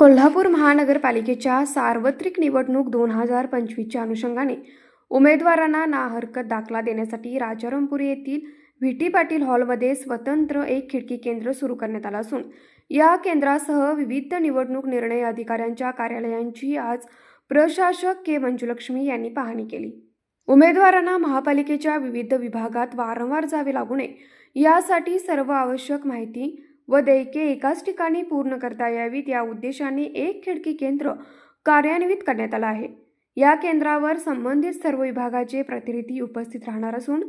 कोल्हापूर महानगरपालिकेच्या सार्वत्रिक निवडणूक 2025च्या अनुषंगाने उमेदवारांना ना हरकत दाखला देण्यासाठी राजारामपुरी येथील व्ही.टी. पाटील हॉलमध्ये स्वतंत्र एक खिडकी केंद्र सुरू करण्यात आलं असून या केंद्रासह विविध निवडणूक निर्णय अधिकाऱ्यांच्या कार्यालयांची आज प्रशासक के. मंजुलक्ष्मी यांनी पाहणी केली. उमेदवारांना महापालिकेच्या विविध विभागात वारंवार जावे लागू नये यासाठी सर्व आवश्यक माहिती व देयके एकाच ठिकाणी पूर्ण करता यावीत या उद्देशाने एक खिडकी केंद्र कार्यान्वित करण्यात आलं आहे. या केंद्रावर संबंधित सर्व विभागाचे प्रतिनिधी उपस्थित राहणार असून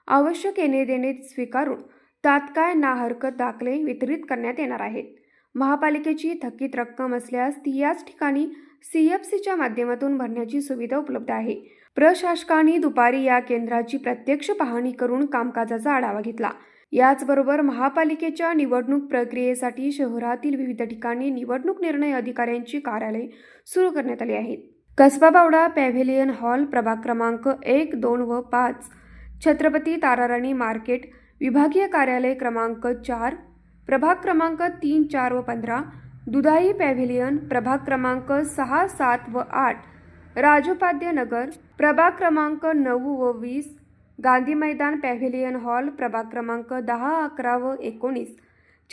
आवश्यक येणे देणे स्वीकारून तात्काळ ना हरकत दाखले वितरित करण्यात येणार आहेत. महापालिकेची थकीत रक्कम असल्यास ती याच ठिकाणी CFCच्या माध्यमातून भरण्याची सुविधा उपलब्ध आहे. प्रशासकांनी दुपारी या केंद्राची प्रत्यक्ष पाहणी करून कामकाजाचा आढावा घेतला. याचबरोबर महापालिकेच्या निवडणूक प्रक्रियेसाठी शहरातील विविध ठिकाणी निवडणूक निर्णय अधिकाऱ्यांची कार्यालये सुरू करण्यात आली आहेत. कसबा बावडा पॅव्हेलियन हॉल, प्रभाग क्रमांक 1, 2 व 5, छत्रपती ताराराणी मार्केट, विभागीय कार्यालय क्रमांक 4, प्रभाग क्रमांक 3, 4 व 15, दुधाई पॅव्हेलियन, प्रभाग क्रमांक 6, 7 व 8, राजोपाध्य नगर, प्रभाग क्रमांक 9 व 20, गांधी मैदान पॅव्हेलियन हॉल, प्रभाग क्रमांक 10, 11 व 19,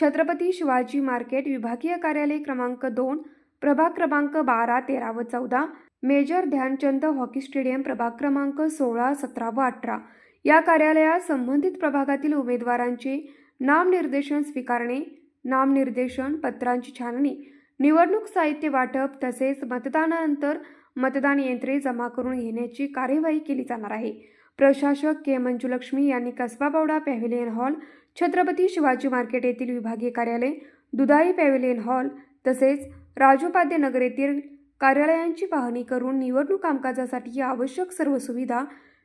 छत्रपती शिवाजी मार्केट, विभागीय कार्यालय क्रमांक 2, प्रभाग क्रमांक 12, 13 व 14, मेजर ध्यानचंद हॉकी स्टेडियम, प्रभाग क्रमांक 16, 17 व 18 या कार्यालयात संबंधित प्रभागातील उमेदवारांचे नामनिर्देशन स्वीकारणे, नामनिर्देशन पत्रांची छाननी, निवडणूक साहित्य वाटप तसेच मतदानानंतर मतदान यंत्रे जमा करून घेण्याची कार्यवाही केली जाणार आहे. प्रशासक के. मंजुलक्ष्मी यांनी Kasba Bawda pavilion hall, Chhatrapati Shivaji market येथील विभागीय कार्यालय, दुधाई पॅव्हेलियन हॉल तसेच राजोपाध्य नगर येथील कार्यालयांची पाहणी करून निवडणूक कामकाजासाठी आवश्यक सर्व सुविधा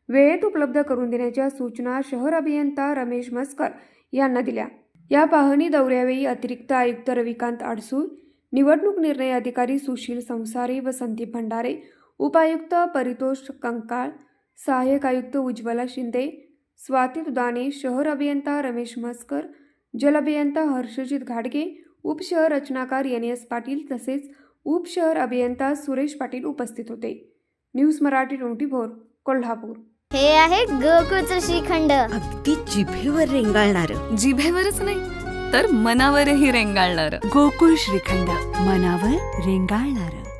वेळेत उपलब्ध करून देण्याच्या सूचना शहर अभियंता रमेश मस्कर यांना दिल्या. या पाहणी दौऱ्यावेळी अतिरिक्त आयुक्त रविकांत अडसूळ, निवडणूक निर्णय अधिकारी सुशील संसारे व संदीप भंडारे, उपायुक्त परितोष कंकाळ, सहाय्यक आयुक्त उज्ज्वला शिंदे, स्वाती दुधाणे, शहर अभियंता रमेश मस्कर, जल अभियंता हर्षजित घाडगे, उपशहर रचनाकार NS पाटील तसेच उपशहर अभियंता सुरेश पाटील उपस्थित होते. न्यूज मराठी 24 कोल्हापूर. हे आहे गोकुळचं श्रीखंड. अगदी जिभेवर रेंगाळणार. जिभेवरच नाही तर मनावरही रेंगाळणार. गोकुळ श्रीखंड, मनावर रेंगाळणार.